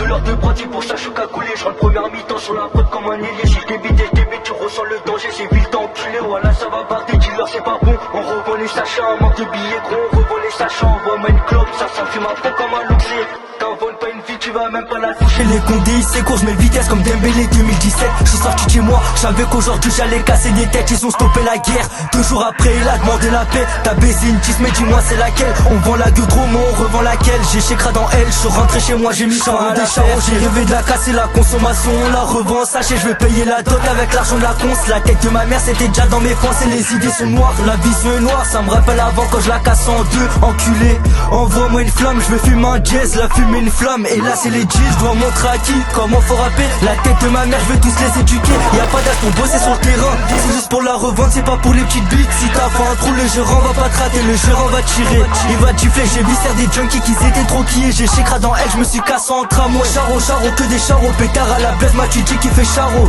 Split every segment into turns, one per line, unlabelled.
l'heure de pratique pour ça je suis cagoulé. Je rentre première mi-temps sur la prod comme un ailier. Si je débite, tu ressens le danger. C'est vite enculé, voilà ça va barder. Dealer c'est pas bon, on revend les sachets. Un manque de billets gros, on revend les sachets. Envoie-moi une clope, ça fume à fond comme un luxé. T'envoles pas une vie, tu vas même pas la toucher. Les condés, c'est court, je mets vitesse comme Dembélé 2017. Je suis sorti de chez moi, je savais qu'aujourd'hui j'allais casser des têtes. Ils ont stoppé la guerre, 2 jours après il a demandé la paix. T'as baisé une tisse mais dis-moi c'est laquelle. On vend la gueule trop, mais on revend laquelle. J'ai chécra dans elle, je suis rentré chez moi, j'ai mis ça à des charros. J'ai rêvé de la casser, la consommation, on la revend. Sachez, je vais payer la dot avec l'argent de la cons. La tête de ma mère c'était déjà dans mes pensées. Les idées sont noires, la vision est noire. Ça me rappelle avant quand je la casse en deux. Enculé, envoie-moi une flamme, je vais fumer un jazz, la fumer une flamme. Et là c'est les G's, je dois montrer à qui, comment faut rapper. La tête de ma mère, je vais tous les éduquer. Y'a pas d'âge pour bosser sur le terrain, c'est juste pour la revente, c'est pas pour les petites bites. Si t'as fait un trou, le gérant va pas te rater, le gérant va tirer. Il va gifler, j'ai vu faire des junkies qui étaient trop quillés. J'ai chécra dans elle, je me suis cassé en tramway. Charo, charo, que des charros, pétard à la place, ma tu dis qui fait charo.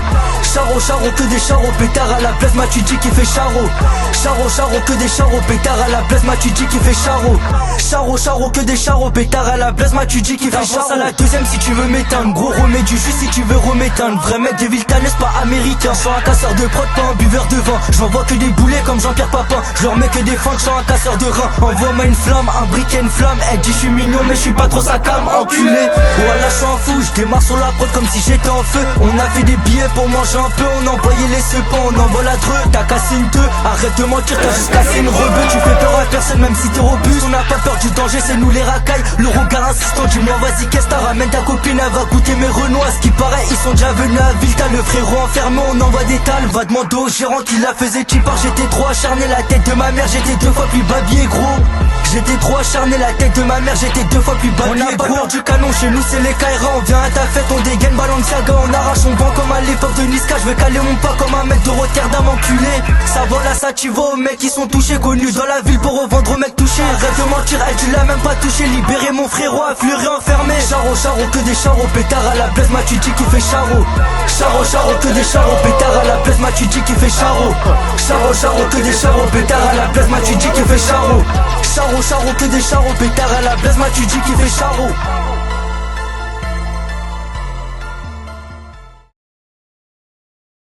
Charo, charo, que des charros, pétard à la place, ma tu dis qui fait charo. Charo, charo, que des charros, pétard à la place, ma tu dis qui fait charo. Charo, charo, que des charros, pétard à la place, ma tu dis qui fait charo. À la deuxième si tu veux m'éteindre, gros remets du jus si tu veux reméteindre. Vrai mec de Viltanes, pas américain. Je suis un casseur de prod, pas un buveur de vin. J'envoie que des boulets comme Jean-Pierre Papin. Je leur mets que des fentes, je suis un casseur de rein. Envoie-moi une flamme, un briquet, une flamme. Elle dit je suis mignon mais je suis pas trop sa cam, enculé. Voilà je suis un fou, je démarre sur la prod comme si j'étais en feu. On a fait des billets pour manger un peu, on envoyait les cepans, on envoie la dreux. T'as cassé une deux, arrête de mentir, t'as juste cassé une rebeu. Tu fais peur à personne même si t'es robuste. On n'a pas peur du danger, c'est nous les racailles. Le regard insistant, dis-moi vas-y qu'est-ce t'as, ramène ta copine, elle va goûter mes renois. Ce qui paraît, ils sont déjà venus à Ville. T'as le frérot enfermé, on envoie des tales. Va demander au gérant qui la faisait chipar. J'étais trop acharné, la tête de ma mère, j'étais 2 fois plus babillé gros. J'étais trop acharné, la tête de ma mère, j'étais 2 fois plus babillé gros. On a pas peur du canon, chez nous c'est les Kaira. On vient à ta fête, on dégaine Balenciaga. On arrache, on vend comme à l'époque de Niska. Je vais caler mon pas comme un mec de Rotterdam enculé. Ça va là, ça tu vas aux mecs qui sont touchés. Connus dans la ville pour revendre aux mecs touchés. Arrête de mentir, elle tu l'as même pas touché. Libérer mon frérot, affleuré, enfermé. Charo, charo, que des charros, pétard à la place, ma tu dis qui fait charo. Charo, charo, que des charros, pétard à la place, ma tu dis qui fait charo. Charo, charo, que des charros, pétard à la place, ma tu dis qui fait charo. Charo, charo, que des charros, pétard à la place, ma tu dis qui fait charo.